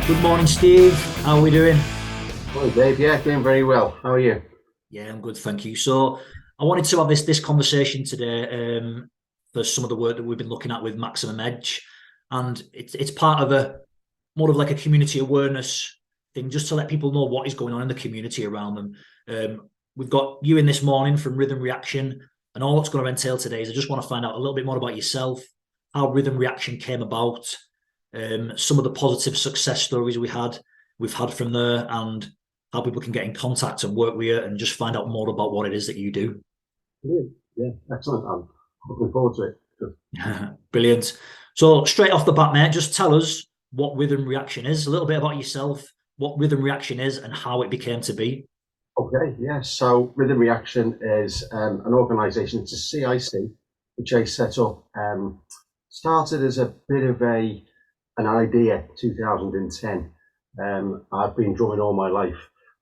Good morning, Steve. How are we doing? Hi, Dave. Yeah, doing very well. How are you? Yeah, I'm good, thank you. So, I wanted to have this conversation today for some of the work that we've been looking at with Maximum Edge, and it's part of a more of like a community awareness thing, just to let people know what is going on in the community around them. We've got you in this morning from Rhythm Reaction, and all it's going to entail today is I just want to find out a little bit more about yourself, how Rhythm Reaction came about, some of the positive success stories we've had from there, and how people can get in contact and work with you and just find out more about what it is that you do. Brilliant. Yeah, excellent. I'm looking forward to it. Good. Brilliant. So straight off the bat, mate, just tell us what Rhythm Reaction is, a little bit about yourself, what Rhythm Reaction is, and how it became to be. Okay, yeah. So Rhythm Reaction is an organisation, it's a CIC, which I set up. Started as a bit of an idea, 2010. I've been drumming all my life,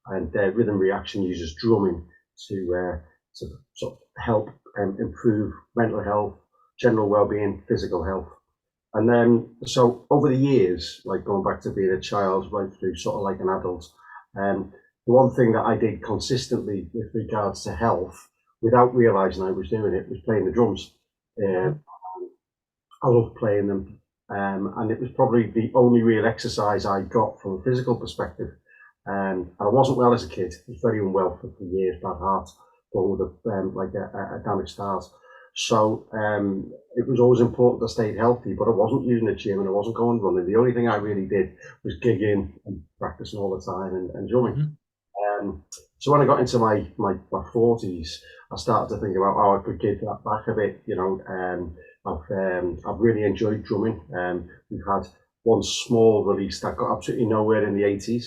and Rhythm Reaction uses drumming to sort of help improve mental health, general well-being, physical health. And then, so over the years, like going back to being a child right through sort of like an adult, the one thing that I did consistently with regards to health, without realizing I was doing it, was playing the drums. Uh, I loved playing them. And it was probably the only real exercise I got from a physical perspective. And I wasn't well as a kid. I was very unwell for years, bad heart, born with a damaged heart. So it was always important to stay healthy, but I wasn't using the gym and I wasn't going running. The only thing I really did was gigging and practicing all the time and drumming. Mm-hmm. So when I got into my 40s, I started to think about how I could give that back a bit. I've really enjoyed drumming. We've had one small release that got absolutely nowhere in the 80s.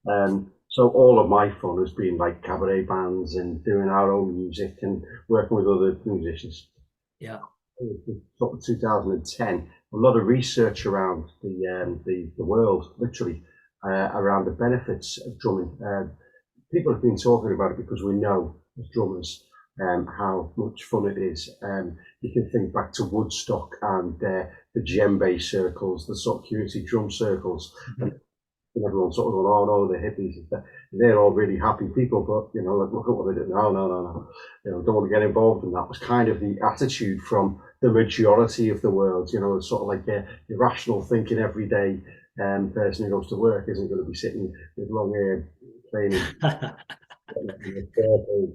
Um, so all of my fun has been like cabaret bands and doing our own music and working with other musicians. Yeah. Sort of 2010, a lot of research around the world, literally, around the benefits of drumming. People have been talking about it because we know as drummers how much fun it is. You can think back to Woodstock and the djembe circles, the sort of community drum circles, and Mm-hmm. everyone's sort of going, oh no, the hippies, they're all really happy people, but like, look at what they do. No, no, no, no. Don't want to get involved in that. Was kind of the attitude from the majority of the world. It's sort of like a irrational thinking every day. Person who goes to work isn't going to be sitting with long hair playing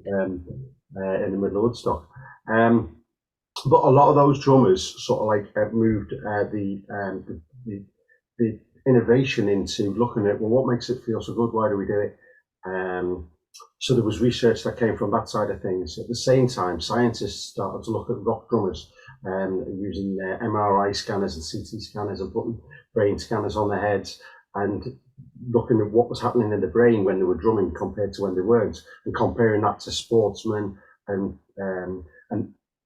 in the middle of Woodstock. Um, but a lot of those drummers sort of like moved the innovation into looking at, well, what makes it feel so good? Why do we do it? Um, so there was research that came from that side of things. At the same time, scientists started to look at rock drummers using MRI scanners and CT scanners and putting brain scanners on their heads and looking at what was happening in the brain when they were drumming compared to when they weren't, and comparing that to sportsmen and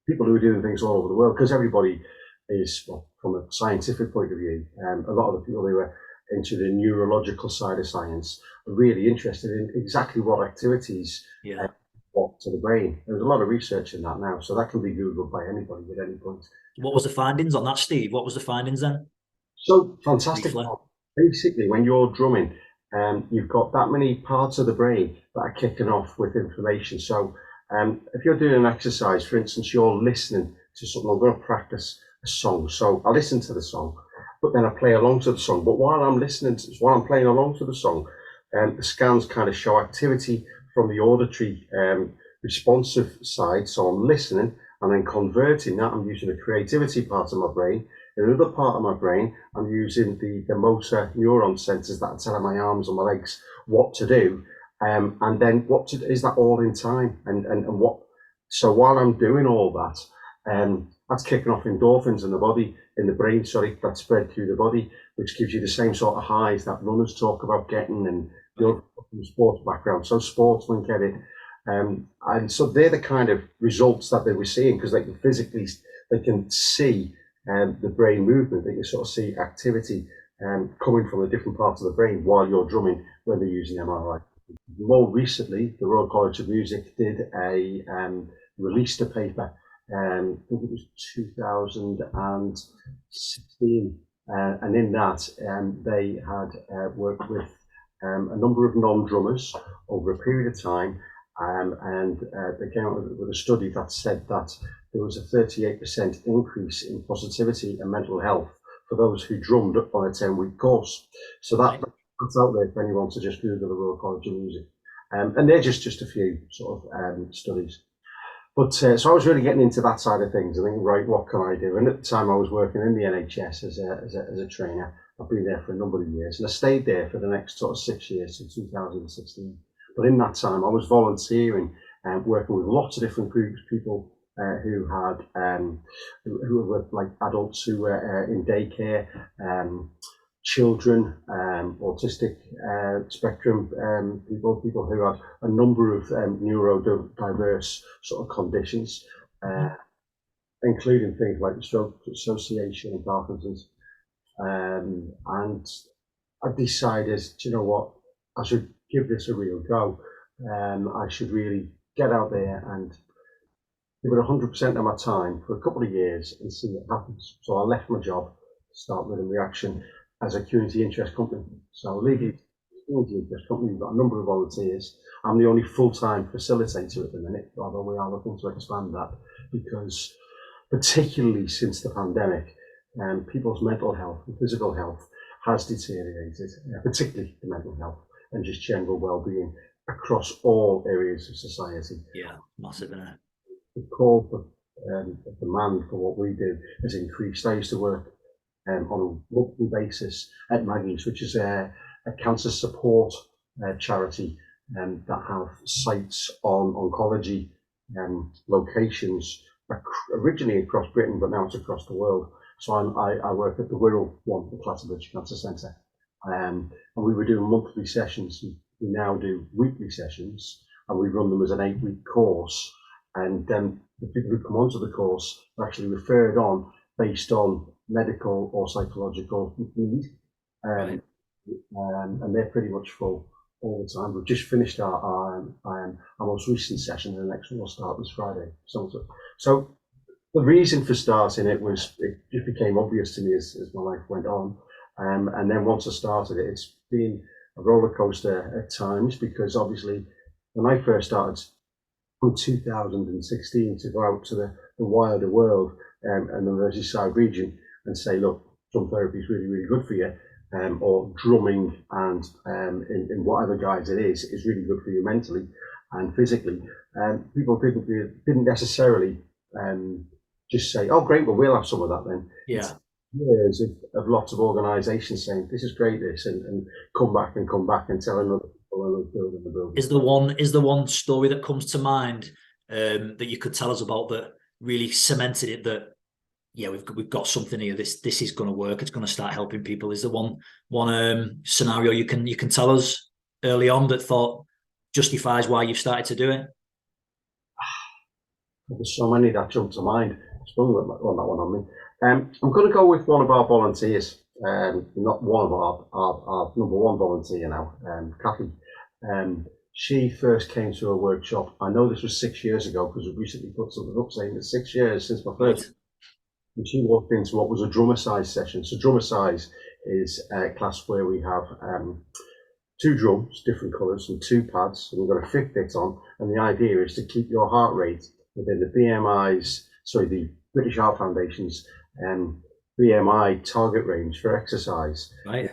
people who are doing things all over the world, because everybody is, well, from a scientific point of view, a lot of the people who are into the neurological side of science are really interested in exactly what activities Yeah. what to the brain. There's a lot of research in that now, so that can be googled by anybody at any point. What was the findings on that, Steve? What was the findings then? So fantastic. Briefly. Basically, when you're drumming, you've got that many parts of the brain that are kicking off with information. So if you're doing an exercise, for instance, you're listening to something. I'm going to practice a song, so I listen to the song, but then I play along to the song. But while I'm playing along to the song, the scans kind of show activity from the auditory responsive side. So I'm listening and then converting that. I'm using the creativity part of my brain. In another part of my brain, I'm using the motor neuron sensors that are telling my arms and my legs what to do. And then is that all in time? And what, so while I'm doing all that, that's kicking off endorphins in the body, in the brain, sorry, that spread through the body, which gives you the same sort of highs that runners talk about getting, and Right. you're from sports background, so sportsmen get it. And so they're the kind of results that they were seeing, because they can physically, they can see the brain movement, they can sort of see activity coming from the different parts of the brain while you're drumming when they're using MRI. More recently, the Royal College of Music did released a paper, I think it was 2016, And in that, they had worked with a number of non-drummers over a period of time, and they came out with a study that said that there was a 38% increase in positivity and mental health for those who drummed on a 10-week course. So that's out there for anyone to just Google the Royal College of Music. And they're just a few sort of studies. But so I was really getting into that side of things. I think, right, what can I do? And at the time, I was working in the NHS as a trainer. I've been there for a number of years, and I stayed there for the next sort of 6 years, since 2016. But in that time, I was volunteering and working with lots of different groups, people who were like adults who were in daycare, children, autistic spectrum people who had a number of neurodiverse sort of conditions, including things like the Stroke Association and Parkinson's. And I decided, do you know what, I should give this a real go. I should really get out there and give it 100% of my time for a couple of years and see what happens. So I left my job to start Rhythm Reaction as a community interest company. So legally, community interest company, we've got a number of volunteers. I'm the only full-time facilitator at the minute, although we are looking to expand that, because particularly since the pandemic, people's mental health and physical health has deteriorated, particularly the mental health and just general well-being across all areas of society. Yeah, massive. The call for demand for what we do has increased. I used to work on a monthly basis at Maggie's, which is a cancer support charity that have sites on oncology locations, originally across Britain, but now it's across the world. So I work at the Wirral one, the Clatterbridge Cancer Centre, and we were doing monthly sessions. We now do weekly sessions, and we run them as an 8-week course. And then the people who come onto the course are actually referred on based on medical or psychological need, and they're pretty much full all the time. We've just finished our most recent session, and the next one will start this Friday. So the reason for starting it was, it just became obvious to me as my life went on, and then once I started it, it's been a roller coaster at times, because obviously when I first started in 2016 to go out to the wider world and the Merseyside region and say, look, drum therapy is really, really good for you, or drumming and in whatever guise it is really good for you mentally and physically. People didn't necessarily just say, oh, great, well, we'll have some of that then. Yeah. Years of lots of organisations saying, this is great, this, and come back and tell another people and building the building. Is the one story that comes to mind that you could tell us about that really cemented it, that yeah, we've got something here, this is going to work, it's going to start helping people? Is there one scenario you can tell us early on that thought justifies why you've started to do it? There's so many that jump to mind. Sprung that one on me. I'm going to go with one of our volunteers, not one of our number one volunteer now, Kathy. She first came to a workshop. I know this was 6 years ago, because we recently put something up saying it's 6 years since my first. Right. And she walked into what was a drummer size session. So drummer size is a class where we have 2 drums, different colours, and 2 pads, and we've got a Fitbit on. And the idea is to keep your heart rate within the British Heart Foundation's BMI target range for exercise. Right.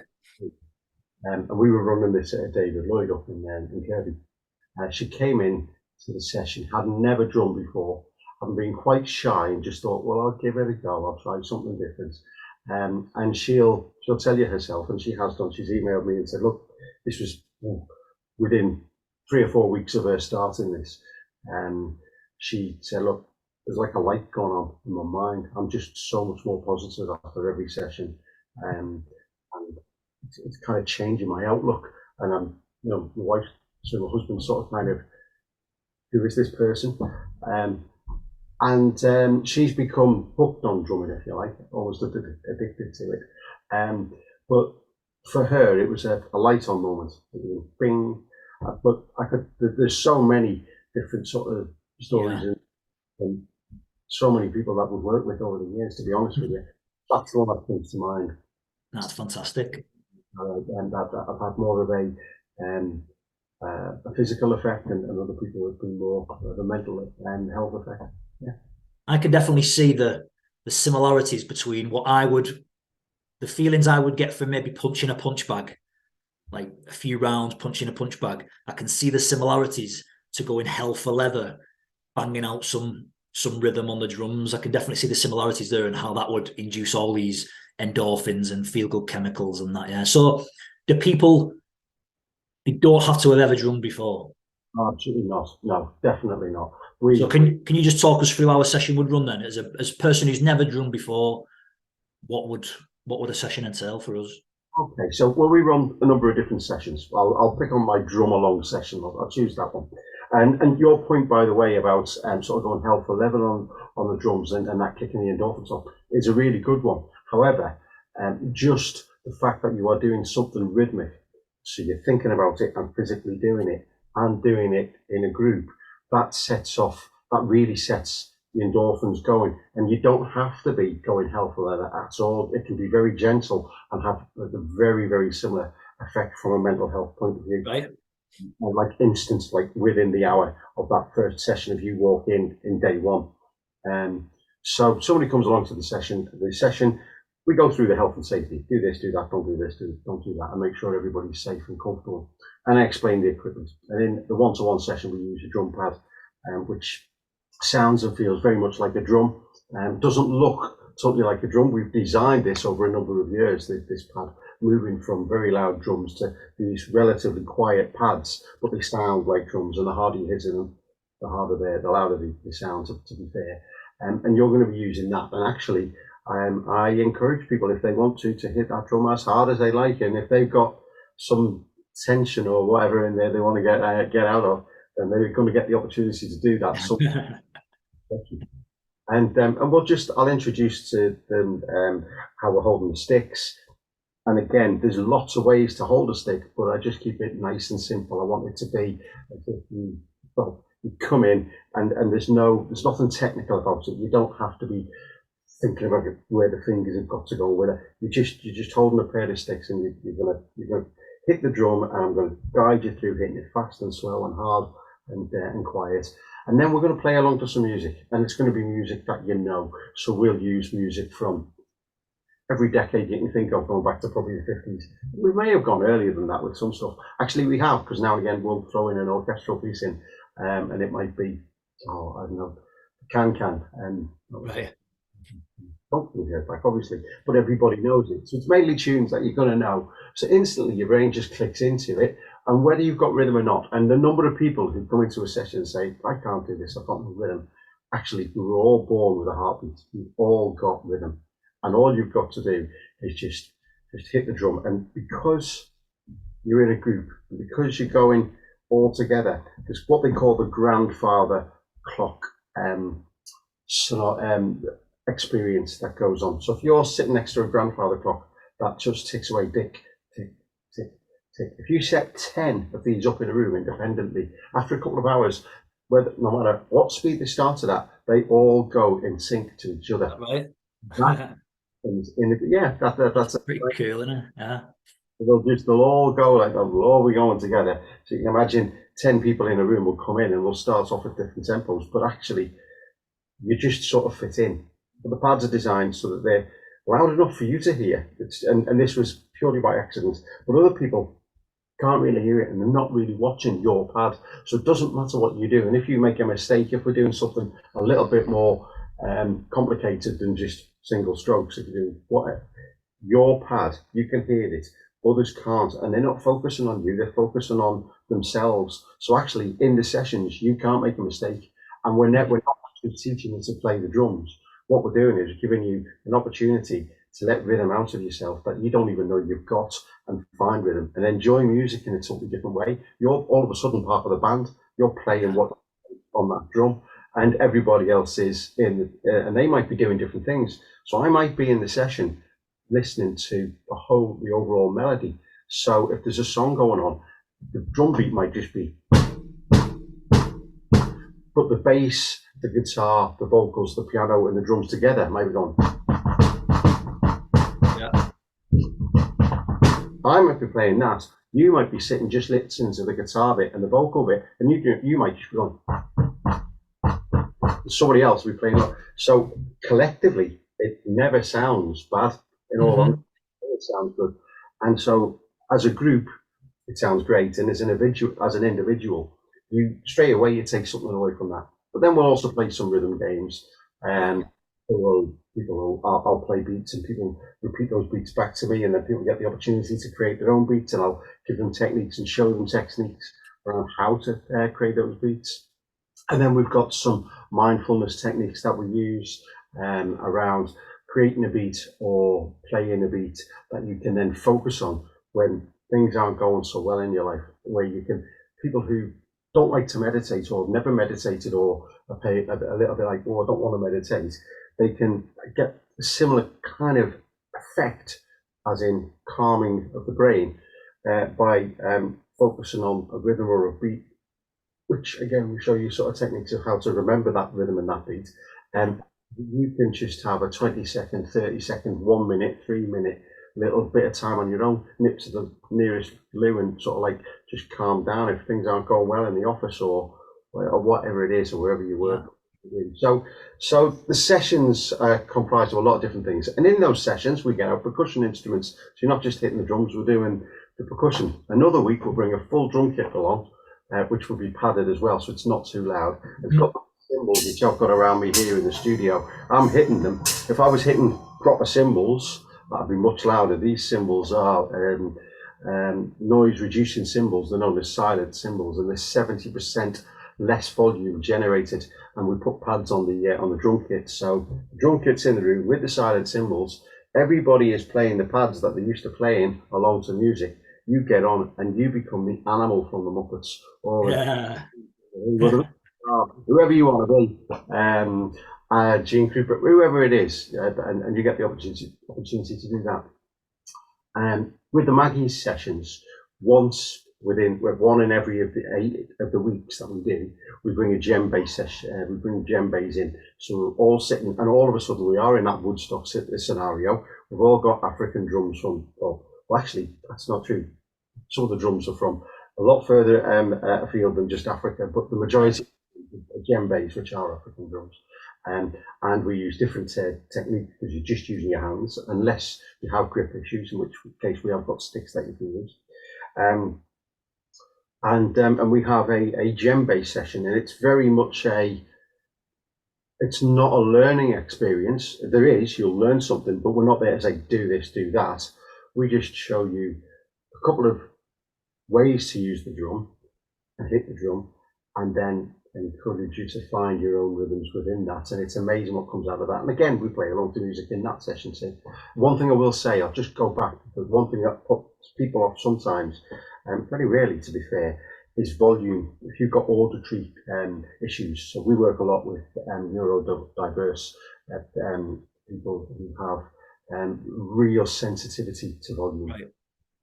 And we were running this at David Lloyd up in Kirby. She came in to the session, had never drummed before, hadn't been quite shy, and just thought, well, I'll give it a go, I'll try something different. And she'll tell you herself, and she has done. She's emailed me and said, look, this was within 3 or 4 weeks of her starting this. She said, look, there's like a light going on in my mind. I'm just so much more positive after every session, and it's kind of changing my outlook. And I'm, my wife, so my husband, sort of kind of, who is this person? And she's become hooked on drumming, if you like, almost addicted to it. But for her, it was a light on moment. Bing. But there's so many different sort of stories, and so many people that we've worked with over the years, to be honest with you. That's the one that comes to mind. That's fantastic. And I've had more of a physical effect, and other people have been more of a mental and health effect. Yeah. I can definitely see the similarities between the feelings I would get from maybe punching a punch bag, like a few rounds punching a punch bag. I can see the similarities to going hell for leather, banging out some rhythm on the drums. I can definitely see the similarities there and how that would induce all these endorphins and feel good chemicals and that. Yeah. So the people, they don't have to have ever drummed before. Absolutely not. No, definitely not. So can you just talk us through how a session would run then? As a person who's never drummed before, what would a session entail for us? Okay, so we run a number of different sessions. I'll pick on my drum along session. I'll choose that one. And your point, by the way, about sort of going hell for leather on the drums and that kicking the endorphins off is a really good one. However, just the fact that you are doing something rhythmic, so you're thinking about it and physically doing it and doing it in a group, that really sets the endorphins going, and you don't have to be going hell for leather at all. It can be very gentle and have a very, very similar effect from a mental health point of view. Right. And like instance, like within the hour of that first session, if you walk in day one. So somebody comes along to the session, we go through the health and safety. Do this, do that, don't do this, don't do that, and make sure everybody's safe and comfortable. And I explain the equipment. And in the one-to-one session, we use a drum pad, which sounds and feels very much like a drum. Doesn't look totally like a drum. We've designed this over a number of years, this pad, moving from very loud drums to these relatively quiet pads, but they sound like drums, and the harder you hit them, the louder they sound, to be fair. And you're going to be using that. And actually, I encourage people, if they want to hit that drum as hard as they like, and if they've got some tension or whatever in there they want to get out of, then they're going to get the opportunity to do that. So, and I'll introduce to them how we're holding the sticks. And again, there's lots of ways to hold a stick, but I just keep it nice and simple. I want it to be, you come in and there's nothing technical about it. You don't have to be thinking about where the fingers have got to go. You're just holding a pair of sticks, and you're gonna hit the drum, and I'm going to guide you through hitting it fast and slow and hard and quiet. And then we're going to play along to some music, and it's going to be music that you know. So we'll use music from every decade you can think of, going back to probably the 50s. We may have gone earlier than that with some stuff. Actually, we have, because now and again we'll throw in an orchestral piece in, and it might be, I don't know, Can. Right. Hopefully heard back, obviously, but everybody knows it. So it's mainly tunes that you're going to know. So instantly your brain just clicks into it, and whether you've got rhythm or not, and the number of people who come into a session and say, I can't do this, I've got no rhythm. Actually, we're all born with a heartbeat. We've all got rhythm. And all you've got to do is just hit the drum. And because you're in a group, because you're going all together, there's what they call the grandfather clock experience that goes on. So if you're sitting next to a grandfather clock, that just ticks away, tick, tick, tick, tick. If you set 10 of these up in a room independently, after a couple of hours, no matter what speed they started at, they all go in sync to each other. Right. That's pretty cool, isn't it? Yeah. They'll all go like that. We'll all be going together. So you can imagine 10 people in a room will come in and we'll start off at different tempos, but actually you just sort of fit in. But the pads are designed so that they're loud enough for you to hear. And this was purely by accident, but other people can't really hear it and they're not really watching your pad. So it doesn't matter what you do. And if you make a mistake, if we're doing something a little bit more complicated than just single strokes, if you do your pad, you can hear it. Others can't, and they're not focusing on you, they're focusing on themselves. So actually in the sessions, you can't make a mistake. And we're not actually teaching you to play the drums. What we're doing is giving you an opportunity to let rhythm out of yourself that you don't even know you've got, and find rhythm and enjoy music in a totally different way. You're all of a sudden part of the band. You're playing what on that drum, and everybody else is in, and they might be doing different things. So I might be in the session listening to the overall melody. So if there's a song going on, the drum beat might just be, but the bass, the guitar, the vocals, the piano, and the drums together might be going. Yeah. I might be playing that. You might be sitting just listening to the guitar bit and the vocal bit, and you might just be going. Somebody else will be playing. So collectively, it never sounds bad. In all honesty, it sounds good. And so as a group, it sounds great. And as an individual, you straight away you take something away from that. But then we'll also play some rhythm games. I'll play beats and people repeat those beats back to me, and then people get the opportunity to create their own beats, and I'll give them techniques and show them techniques around how to create those beats. And then we've got some mindfulness techniques that we use around creating a beat or playing a beat that you can then focus on when things aren't going so well in your life, where you can, people who don't like to meditate or have never meditated or are a little bit like, oh, I don't want to meditate, they can get a similar kind of effect, as in calming of the brain, by focusing on a rhythm or a beat, which again will show you sort of techniques of how to remember that rhythm and that beat. And you can just have a 20-second, 30-second, 1 minute, 3 minute little bit of time on your own, nip to the nearest loo and sort of like just calm down if things aren't going well in the office or whatever it is, or wherever you work. Yeah. So the sessions comprise of a lot of different things, and in those sessions we get our percussion instruments. So you're not just hitting the drums, we're doing the percussion. Another week we'll bring a full drum kit along, which will be padded as well, so it's not too loud. It's got cymbals which I've got around me here in the studio. I'm hitting them. If I was hitting proper cymbals, that'd be much louder. These cymbals are noise reducing cymbals. They're known as silent cymbals, and there's 70% less volume generated. And we put pads on the drum kit. So the drum kit's in the room with the silent cymbals. Everybody is playing the pads that they're used to playing along to music. You get on and you become the animal from the Muppets, or whoever you want to be, Gene Krupa, whoever it is, and you get the opportunity to do that. And with the Maggie sessions, one in every of the 8 of the weeks that we do, we bring a djembe session. We bring djembes in, so we're all sitting, and all of a sudden we are in that Woodstock scenario. We've all got African drums from. Well, actually, that's not true. Some of the drums are from a lot further afield than just Africa, but the majority are djembes, which are African drums. And we use different techniques because you're just using your hands, unless you have grip issues, in which case we have got sticks that you can use. And we have a djembe session, and it's very much it's not a learning experience. There is, you'll learn something, but we're not there to say, do this, do that. We just show you a couple of ways to use the drum and hit the drum, and then encourage you to find your own rhythms within that. And it's amazing what comes out of that. And again, we play along to music in that session too. One thing I will say, I'll just go back, because one thing that puts people off sometimes, very rarely to be fair, is volume. If you've got auditory issues, so we work a lot with neurodiverse people who have real sensitivity to volume. Right.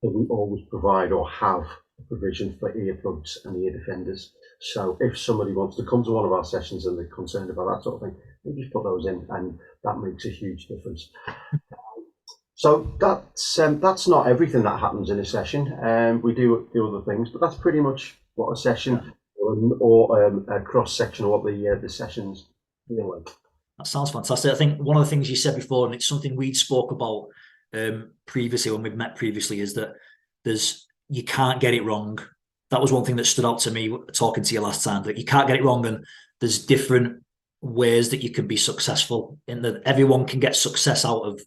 So we always provide or have a provision for earplugs and ear defenders. So if somebody wants to come to one of our sessions and they're concerned about that sort of thing, we just put those in, and that makes a huge difference. So that's not everything that happens in a session. We do other things, but that's pretty much what a session or a cross section of what the sessions feel like. That sounds fantastic. I think one of the things you said before, and it's something we spoke about previously when we've met previously, is that you can't get it wrong. That was one thing that stood out to me talking to you last time, that you can't get it wrong, and there's different ways that you can be successful, in that everyone can get success out of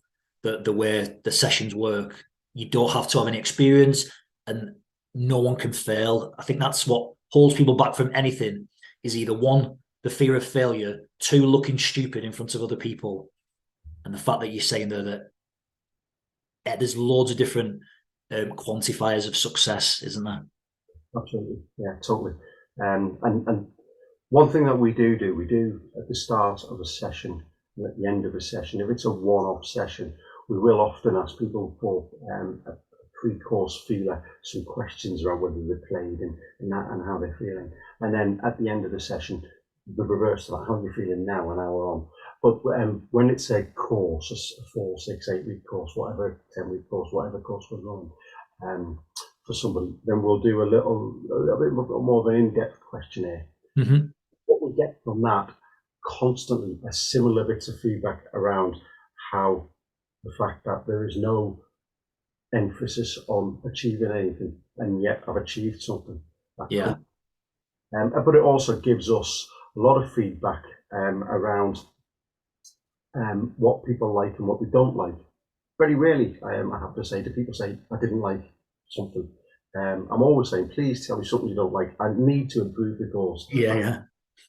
the way the sessions work. You don't have to have any experience, and no one can fail. I think that's what holds people back from anything, is either 1, the fear of failure, 2, looking stupid in front of other people, and the fact that you're saying there that there's loads of different quantifiers of success, isn't there? Absolutely, yeah, totally. And one thing that we do at the start of a session and at the end of a session, if it's a one-off session, we will often ask people for a pre-course feeler, some questions around whether they played and how they're feeling. And then at the end of the session, the reverse of that, how are you feeling now, an hour on? But when it's a course, a 4, 6, 8 week course, whatever, 10 week course, whatever course we're running, for somebody, then we'll do a little bit more of an in-depth questionnaire. Mm-hmm. What we get from that constantly are similar bits of feedback around how the fact that there is no emphasis on achieving anything, and yet I've achieved something. Yeah. But it also gives us a lot of feedback around what people like and what they don't like. Very rarely, I have to say, do people say, I didn't like something. I'm always saying, please tell me something you don't like. I need to improve the course. Yeah.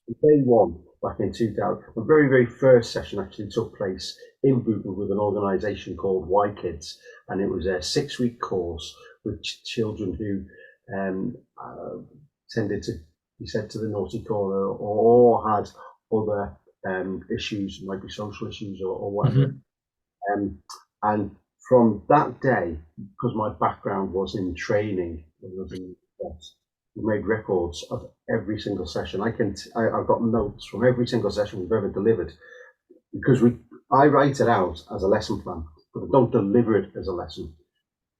Day one, back in 2000, the very, very first session actually took place in Booton with an organisation called Y Kids, and it was a 6-week course with children who tended to be sent to the naughty corner or had other issues, might be social issues or whatever. Mm-hmm. And from that day, because my background was in training, we made records of every single session. I've got notes from every single session we've ever delivered, because I write it out as a lesson plan, but I don't deliver it as a lesson.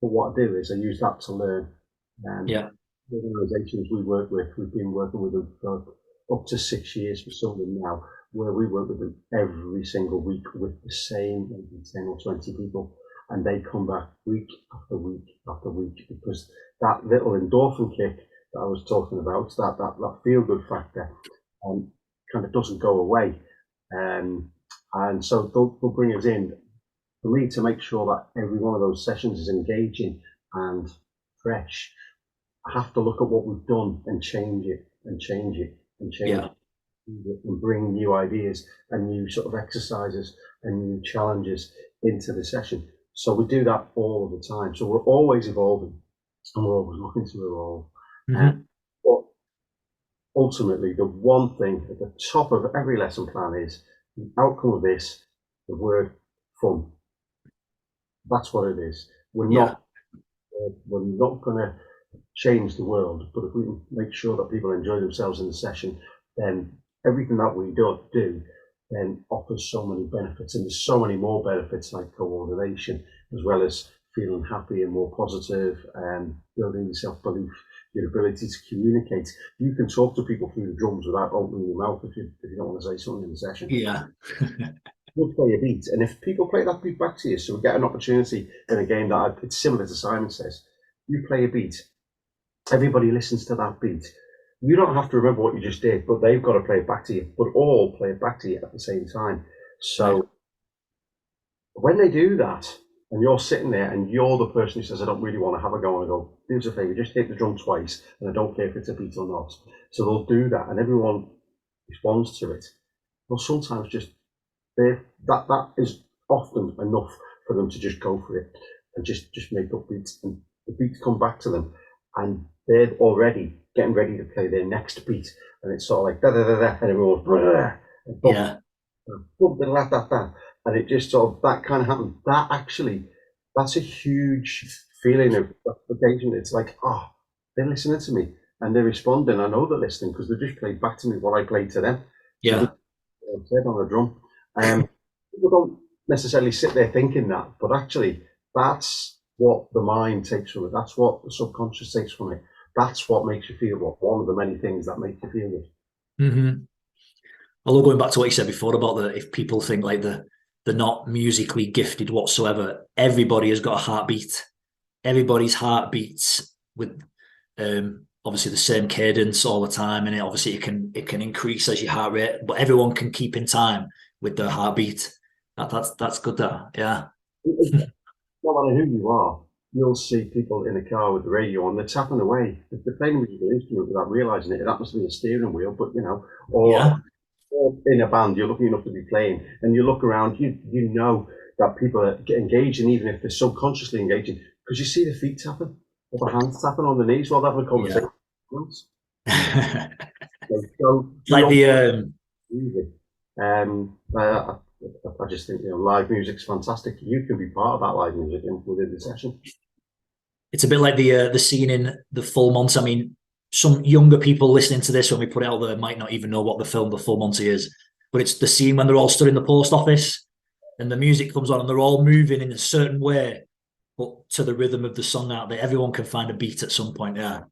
But what I do is I use that to learn. The organisations we work with, we've been working with them for up to 6 years for some of them now, where we work with them every single week with the same maybe 10 or 20 people, and they come back week after week after week, because that little endorphin kick that I was talking about, that feel-good factor, kind of doesn't go away. And so they'll bring us in for me to make sure that every one of those sessions is engaging and fresh. I have to look at what we've done and change it and change it and change it, and bring new ideas and new sort of exercises and new challenges into the session. So we do that all of the time. So we're always evolving and we're always looking to evolve. Mm-hmm. But ultimately, the one thing at the top of every lesson plan is the outcome of this, the word fun. That's what it is. We're not going to change the world, but if we can make sure that people enjoy themselves in the session, then everything that we do then offers so many benefits, and there's so many more benefits like coordination, as well as feeling happy and more positive and building your self-belief, your ability to communicate. You can talk to people through the drums without opening your mouth if you don't want to say something in the session. Yeah. We'll play a beat, and if people play that beat back to you, so we get an opportunity in a game that it's similar to Simon Says, you play a beat, everybody listens to that beat. You don't have to remember what you just did, but they've got to play it back to you, but all play it back to you at the same time. So when they do that, and you're sitting there and you're the person who says, I don't really want to have a go, and I go, do us a favour, just hit the drum twice, and I don't care if it's a beat or not. So they'll do that, and everyone responds to it. Well, sometimes just that is often enough for them to just go for it and just make up beats, and the beats come back to them, and they're already getting ready to play their next beat, and it's sort of like da da da da, and everyone's and and it just sort of that kind of happens. That's a huge feeling of gratification. It's like, oh, they're listening to me and they're responding. I know they're listening because they just played back to me what I played to them. Yeah, played on a drum. People don't necessarily sit there thinking that, but actually, that's what the mind takes from it. That's what the subconscious takes from it. That's what makes you feel good. One of the many things that make you feel good. Mm-hmm. Although going back to what you said before about if people think like they're not musically gifted whatsoever, everybody has got a heartbeat. Everybody's heart beats with obviously the same cadence all the time, and it can increase as your heart rate, but everyone can keep in time with their heartbeat. That's good. Yeah. No matter who you are, you'll see people in a car with the radio on, they're tapping away. They're playing a musical instrument without realising it. It happens to be a steering wheel, but or in a band, you're lucky enough to be playing, and you look around, you know that people are engaging, even if they're subconsciously engaging, because you see the feet tapping, or the hands tapping on the knees while they're having a conversation. Yeah. So like the music. I just think live music's fantastic. You can be part of that live music within the session. It's a bit like the scene in The Full Monty. I mean, some younger people listening to this when we put it out there might not even know what the film The Full Monty is, but it's the scene when they're all stood in the post office and the music comes on and they're all moving in a certain way, but to the rhythm of the song out there. Everyone can find a beat at some point. Yeah.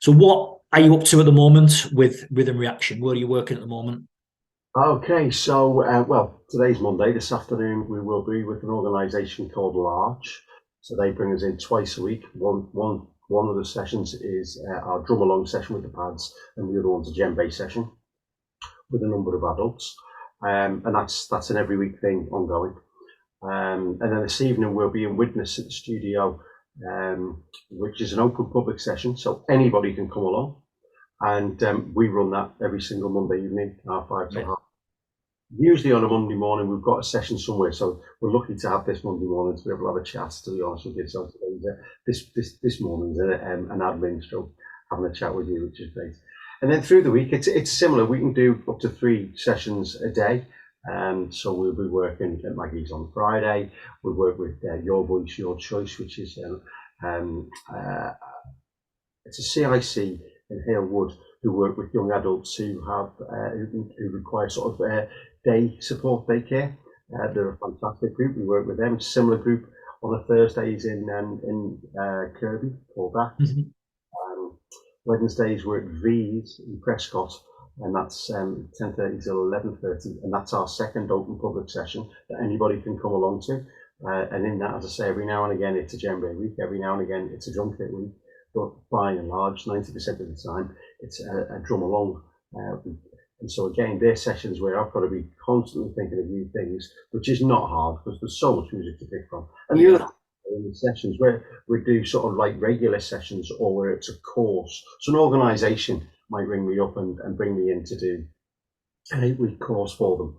So what are you up to at the moment with Rhythm Reaction? Where are you working at the moment? Okay, so well, today's Monday. This afternoon we will be with an organisation called Larch. So they bring us in twice a week. One of the sessions is our drum along session with the pads, and the other one's a djembe session with a number of adults. And that's an every week thing ongoing. And then this evening we'll be in Widnes at the studio, which is an open public session, so anybody can come along. And we run that every single Monday evening, 5:30 till 5:30. Usually on a Monday morning, we've got a session somewhere, so we're lucky to have this Monday morning to be able to have a chat, to be honest with you. So this morning's an admin stroke, having a chat with you, which is great. And then through the week, it's similar. We can do up to 3 sessions a day. So we'll be working at Maggie's on Friday. We work with Your Voice, Your Choice, which is it's a CIC in Halewood who work with young adults who have who require sort of day support, daycare. They're a fantastic group. We work with them. It's a similar group on a Thursdays in Kirby, called that. Wednesdays we're at V's in Prescott, and that's 10:30 till 11:30, and that's our second open public session that anybody can come along to. And in that, as I say, every now and again it's a djembe week, every now and again it's a drum kit week, but by and large, 90% of the time, it's a drum along week. And so again, they're sessions where I've got to be constantly thinking of new things, which is not hard because there's so much music to pick from. And the other in the sessions where we do sort of like regular sessions, or where it's a course. So an organisation might ring me up and bring me in to do an 8-week course for them.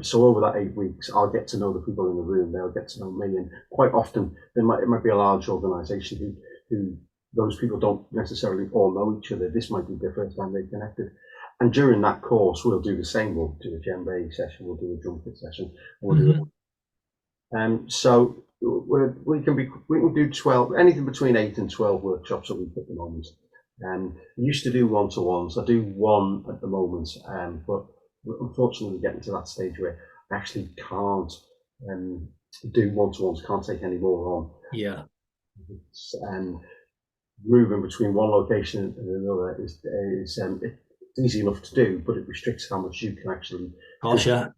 So over that 8 weeks, I'll get to know the people in the room. They'll get to know me, and quite often it might be a large organisation who those people don't necessarily all know each other. This might be the first time they've connected. And during that course, we'll do the same. We'll do a djembe session, we'll do a drum kit session, and we'll do so we can do 12, anything between 8 and 12 workshops a week at the moment. We used to do one-to-ones. I do one at the moment, but we're unfortunately getting to that stage where I actually can't do one-to-ones, can't take any more on. Yeah. It's, moving between one location and another is it's easy enough to do, but it restricts how much you can actually. Of course, yeah.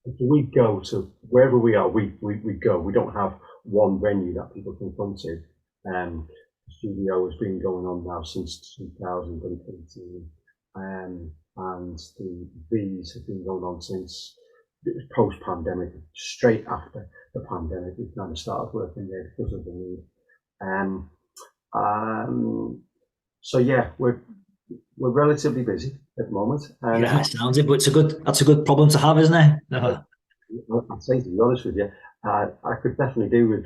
If we go to wherever we are, we go. We don't have one venue that people can come to. The studio has been going on now since 2018, and the V's have been going on since post-pandemic. Straight after the pandemic, we kind of started working there because of the need. So yeah, we're relatively busy at the moment. Yeah, sounds it, but that's a good problem to have, isn't it? I'd say, to be honest with you, I could definitely do with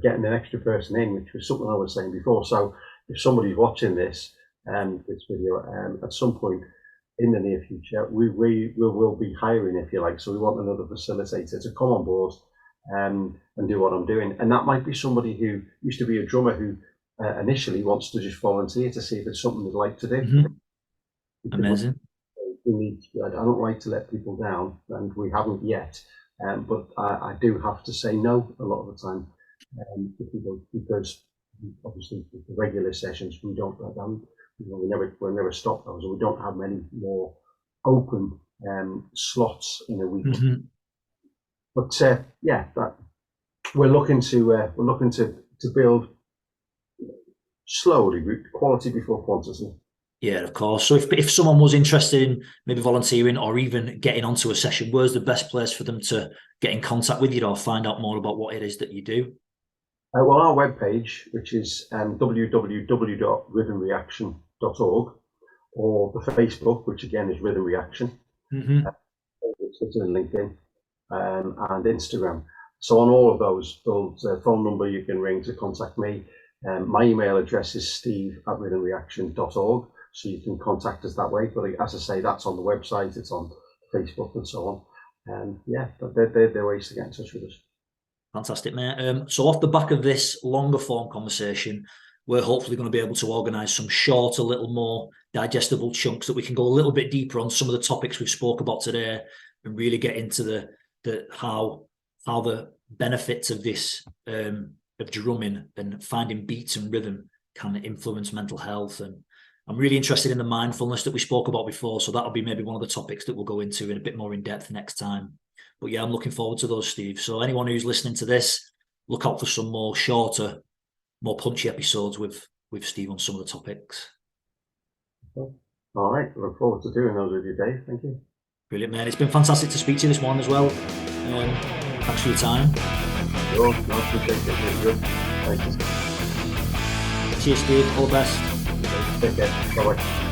getting an extra person in, which was something I was saying before. So if somebody's watching this video at some point in the near future, we will be hiring, if you like. So we want another facilitator to come on board and do what I'm doing, and that might be somebody who used to be a drummer who initially wants to just volunteer to see if it's something they'd like to do. Amazing. I don't like to let people down, and we haven't yet. But I do have to say no a lot of the time to people, because obviously the regular sessions we don't let down. We never stop those, and we don't have many more open slots in a week. But yeah, that we're looking to build slowly, quality before quantity. Yeah, of course. So if someone was interested in maybe volunteering or even getting onto a session, where's the best place for them to get in contact with you or find out more about what it is that you do? Well, our webpage, which is www.rhythmreaction.org, or the Facebook, which again is Rhythm Reaction, Twitter and LinkedIn, and Instagram. So on all of those, phone number you can ring to contact me. My email address is steve@rhythmreaction.org, so you can contact us that way. But as I say, that's on the website, it's on Facebook and so on. Yeah, they're ways to get in touch with us. Fantastic, mate. So off the back of this longer form conversation, we're hopefully going to be able to organise some shorter, little more digestible chunks that we can go a little bit deeper on some of the topics we've spoke about today and really get into the how the benefits of this of drumming and finding beats and rhythm can influence mental health. And I'm really interested in the mindfulness that we spoke about before, so that'll be maybe one of the topics that we'll go into in a bit more in depth next time. But yeah, I'm looking forward to those, Steve. So anyone who's listening to this, look out for some more shorter, more punchy episodes with Steve on some of the topics. All right, I look forward to doing those with you, Dave. Thank you. Brilliant, man. It's been fantastic to speak to you this morning as well. Thanks for your time. Sure, I appreciate it. Thank you. Cheers, Steve. All the best. Take care. Bye-bye.